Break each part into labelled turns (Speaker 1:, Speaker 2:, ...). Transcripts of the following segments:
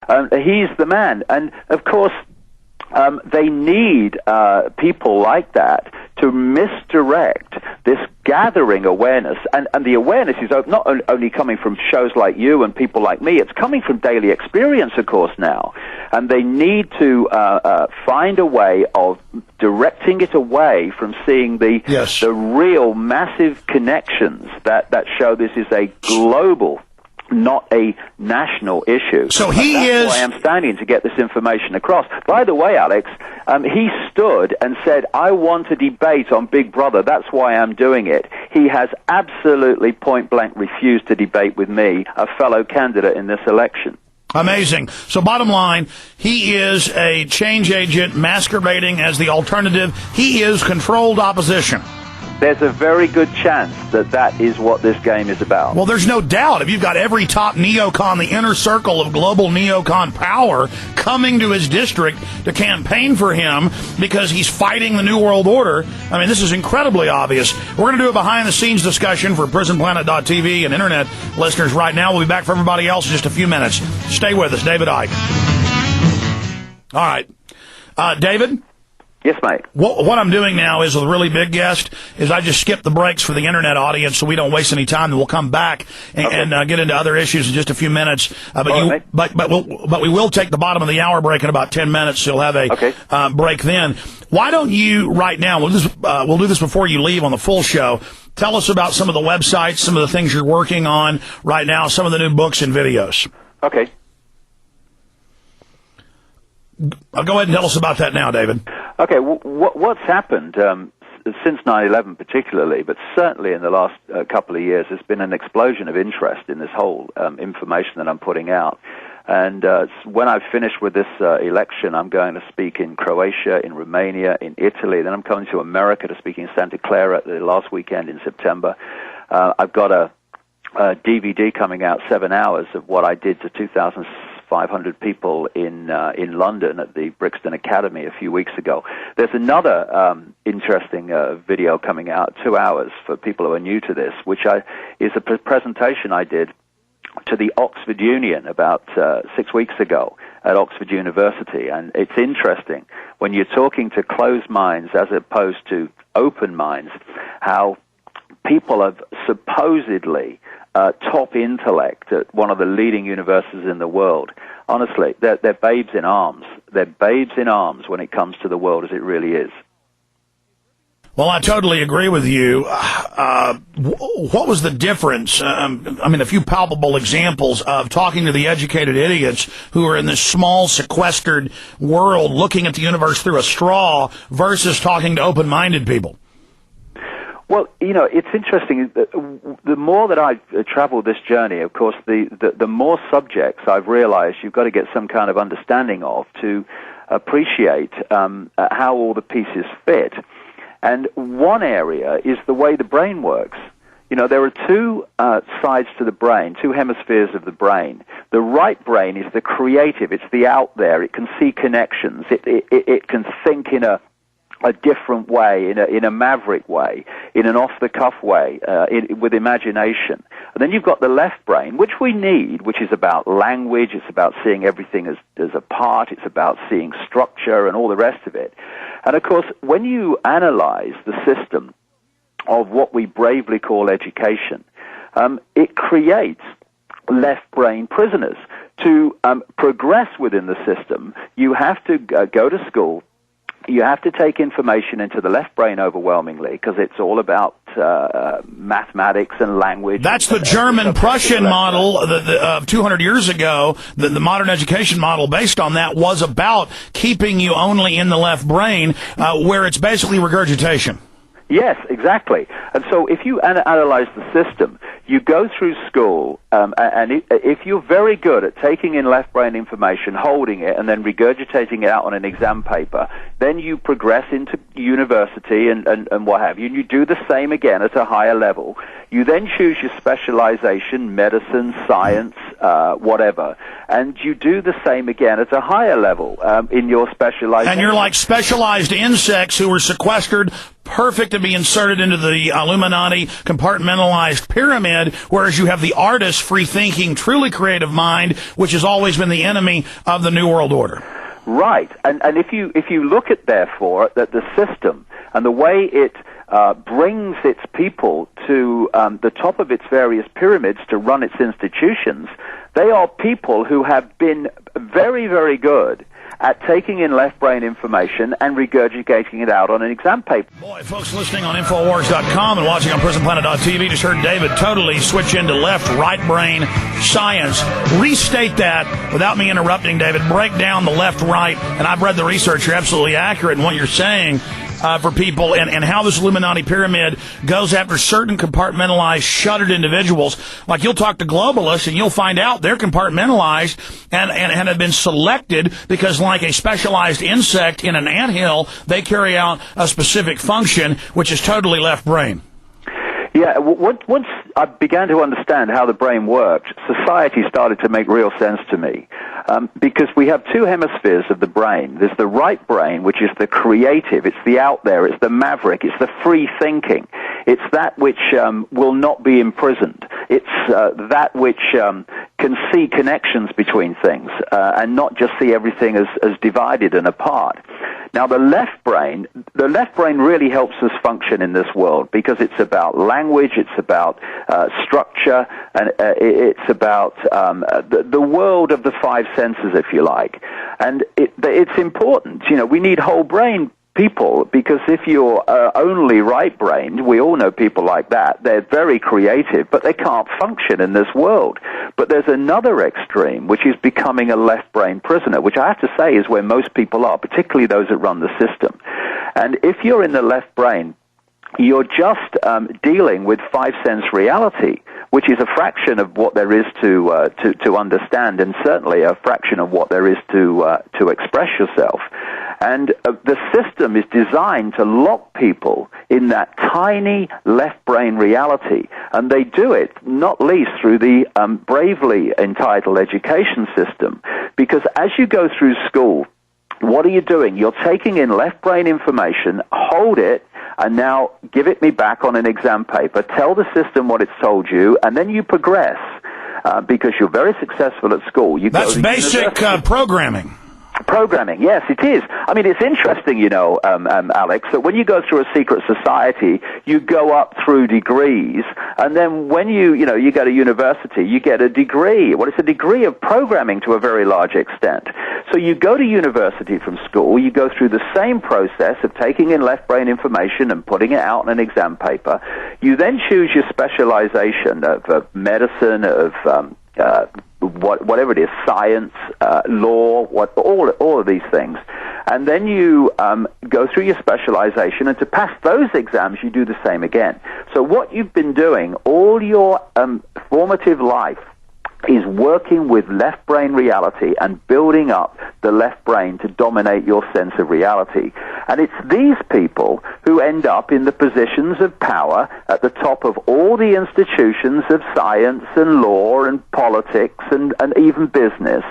Speaker 1: He's the man. And, of course, they need people like that to misdirect this gathering awareness. And the awareness is not only coming from shows like you and people like me, it's coming from daily experience, of course, now. And they need to find a way of directing it away from seeing the real massive connections that show this is a global, not a national issue.
Speaker 2: So
Speaker 1: that's why I'm standing to get this information across. By the way, Alex, he stood and said, I want to debate on Big Brother. That's why I'm doing it. He has absolutely point-blank refused to debate with me, a fellow candidate in this election.
Speaker 2: Amazing. So bottom line, he is a change agent masquerading as the alternative. He is controlled opposition.
Speaker 1: There's a very good chance that is what this game is about.
Speaker 2: Well, there's no doubt. If you've got every top neocon, the inner circle of global neocon power, coming to his district to campaign for him because he's fighting the New World Order, I mean, this is incredibly obvious. We're going to do a behind-the-scenes discussion for PrisonPlanet.tv and Internet listeners right now. We'll be back for everybody else in just a few minutes. Stay with us. David Icke. All right. David?
Speaker 1: Yes, mate.
Speaker 2: What I'm doing now is, with a really big guest, is I just skip the breaks for the Internet audience so we don't waste any time, and we'll come back and get into other issues in just a few minutes. But we will take the bottom of the hour break in about 10 minutes, so you'll have a break then. Why don't you, right now, we'll do this before you leave on the full show, tell us about some of the websites, some of the things you're working on right now, some of the new books and videos.
Speaker 1: Okay.
Speaker 2: Go ahead and tell us about that now, David.
Speaker 1: Okay, what's happened since 9/11 particularly, but certainly in the last couple of years, there's been an explosion of interest in this whole information that I'm putting out. And when I've finished with this election, I'm going to speak in Croatia, in Romania, in Italy. Then I'm coming to America to speak in Santa Clara the last weekend in September. I've got a DVD coming out, 7 hours of what I did to 2,500 people in London at the Brixton Academy a few weeks ago. There's another interesting video coming out, 2 hours for people who are new to this, which is a presentation I did to the Oxford Union about 6 weeks ago at Oxford University. And it's interesting when you're talking to closed minds as opposed to open minds, how people have supposedly top intellect at one of the leading universities in the world. Honestly, they're babes in arms. They're babes in arms when it comes to the world as it really is.
Speaker 2: Well, I totally agree with you. What was the difference? I mean, a few palpable examples of talking to the educated idiots who are in this small, sequestered world looking at the universe through a straw versus talking to open-minded people.
Speaker 1: Well, you know, it's interesting. The more that I've traveled this journey, of course, the more subjects I've realized you've got to get some kind of understanding of to appreciate how all the pieces fit. And one area is the way the brain works. You know, there are two sides to the brain, two hemispheres of the brain. The right brain is the creative. It's the out there. It can see connections. It can think in a different way, in a maverick way, in an off-the-cuff way, with imagination. And then you've got the left brain, which we need, which is about language, it's about seeing everything as a part, it's about seeing structure and all the rest of it. And of course, when you analyze the system of what we bravely call education, it creates left brain prisoners. To progress within the system, you have to go to school. You have to take information into the left brain overwhelmingly because it's all about mathematics and language.
Speaker 2: That's the German-Prussian model of 200 years ago. The modern education model based on that was about keeping you only in the left brain, where it's basically regurgitation.
Speaker 1: Yes, exactly. And so if you analyze the system, you go through school, and if you're very good at taking in left brain information, holding it, and then regurgitating it out on an exam paper, then you progress into university and what have you, and you do the same again at a higher level. You then choose your specialization, medicine, science, whatever, and you do the same again at a higher level in your specialization.
Speaker 2: And you're like specialized insects who are sequestered, perfect to be inserted into the Illuminati compartmentalized pyramid, whereas you have the artist, free-thinking, truly creative mind, which has always been the enemy of the New World Order.
Speaker 1: Right. And if you look at, therefore, that the system and the way it brings its people to the top of its various pyramids to run its institutions, they are people who have been very, very good at taking in left brain information and regurgitating it out on an exam paper.
Speaker 2: Boy, folks listening on InfoWars.com and watching on PrisonPlanet.tv just heard David totally switch into left-right brain science. Restate that without me interrupting, David. Break down the left-right, and I've read the research. You're absolutely accurate in what you're saying. For people and how this Illuminati pyramid goes after certain compartmentalized, shuttered individuals. Like you'll talk to globalists and you'll find out they're compartmentalized and have been selected because like a specialized insect in an anthill, they carry out a specific function, which is totally left brain.
Speaker 1: Yeah, once I began to understand how the brain worked, society started to make real sense to me. Because we have two hemispheres of the brain. There's the right brain, which is the creative, it's the out there, it's the maverick, it's the free thinking. It's that which will not be imprisoned. It's that which can see connections between things and not just see everything as divided and apart. Now, the left brain really helps us function in this world because it's about language, it's about structure, and it's about the world of the five senses, if you like. And it's important. You know, we need whole brain people because if you're only right-brained, we all know people like that, they're very creative, but they can't function in this world. But there's another extreme, which is becoming a left-brain prisoner, which I have to say is where most people are, particularly those that run the system. And if you're in the left brain, you're just dealing with five-sense reality, which is a fraction of what there is to understand, and certainly a fraction of what there is to express yourself. And the system is designed to lock people in that tiny left brain reality, and they do it not least through the bravely entitled education system, because as you go through school, what are you doing? You're taking in left brain information, hold it, and now give it me back on an exam paper, tell the system what it's told you, and then you progress because you're very successful at school.
Speaker 2: That's basic programming.
Speaker 1: Programming, yes, it is. I mean, it's interesting, you know, Alex, that when you go through a secret society, you go up through degrees, and then when you go to university, you get a degree. Well, it's a degree of programming to a very large extent. So you go to university from school, you go through the same process of taking in left brain information and putting it out on an exam paper. You then choose your specialization of medicine, of whatever it is, science, law, all of these things. And then you go through your specialization, and to pass those exams, you do the same again. So what you've been doing all your formative life is working with left brain reality and building up the left brain to dominate your sense of reality. And it's these people who end up in the positions of power at the top of all the institutions of science and law and politics and even business.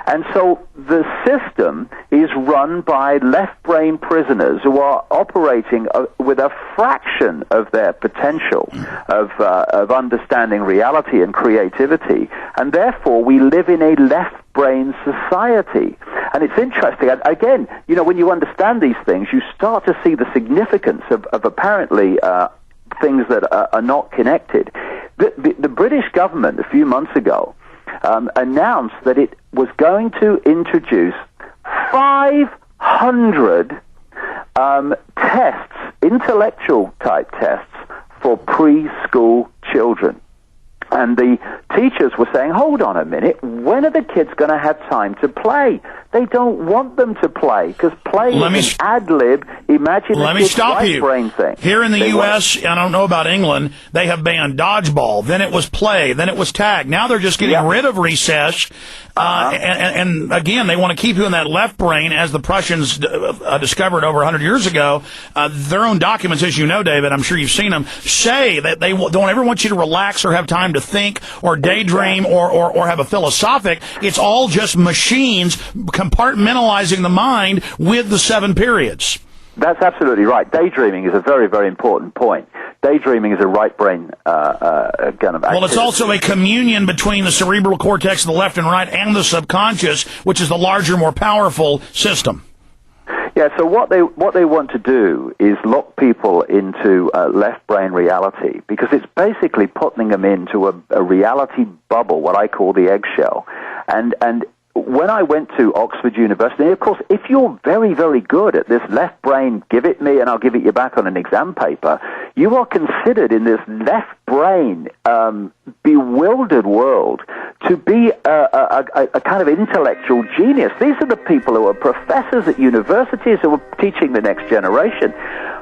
Speaker 1: And so the system is run by left brain prisoners who are operating with a fraction of their potential of understanding reality and creativity. And therefore, we live in a left brain society. And it's interesting. Again, you know, when you understand these things, you start to see the significance of apparently things that are not connected. The British government, a few months ago, announced that it was going to introduce 500 tests, intellectual-type tests, for preschool children. And the teachers were saying, hold on a minute, when are the kids going to have time to play? They don't want them to play, because play is an ad-lib, imaginative right brain thing.
Speaker 2: Here in the U.S., I don't know about England, they have banned dodgeball, then it was play, then it was tag. Now they're just getting rid of recess, and again, they want to keep you in that left brain, as the Prussians discovered over 100 years ago. Their own documents, as you know, David, I'm sure you've seen them, say that they don't ever want you to relax or have time to think or daydream or have a philosophic. It's all just machines compartmentalizing the mind with the 7 periods.
Speaker 1: That's absolutely right. Daydreaming is a very, very important point. Daydreaming is a right brain kind of activity.
Speaker 2: Well, it's also a communion between the cerebral cortex of the left and right and the subconscious, which is the larger, more powerful system.
Speaker 1: Yeah, so what they want to do is lock people into left brain reality, because it's basically putting them into a reality bubble, what I call the eggshell. And when I went to Oxford University, of course, if you're very, very good at this left brain, give it me and I'll give it you back on an exam paper, you are considered in this left brain bewildered world to be a kind of intellectual genius. These are the people who are professors at universities who are teaching the next generation.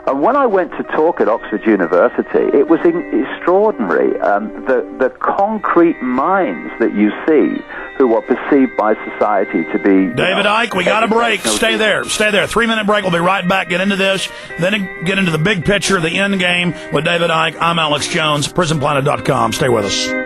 Speaker 1: And when I went to talk at Oxford University, it was extraordinary, the concrete minds that you see who are perceived by society to be...
Speaker 2: David Icke, we got a break. Stay there. 3-minute break. We'll be right back. Get into this, then get into the big picture, the end game with David Icke. I'm Alex Jones, prisonplanet.com. Stay with us.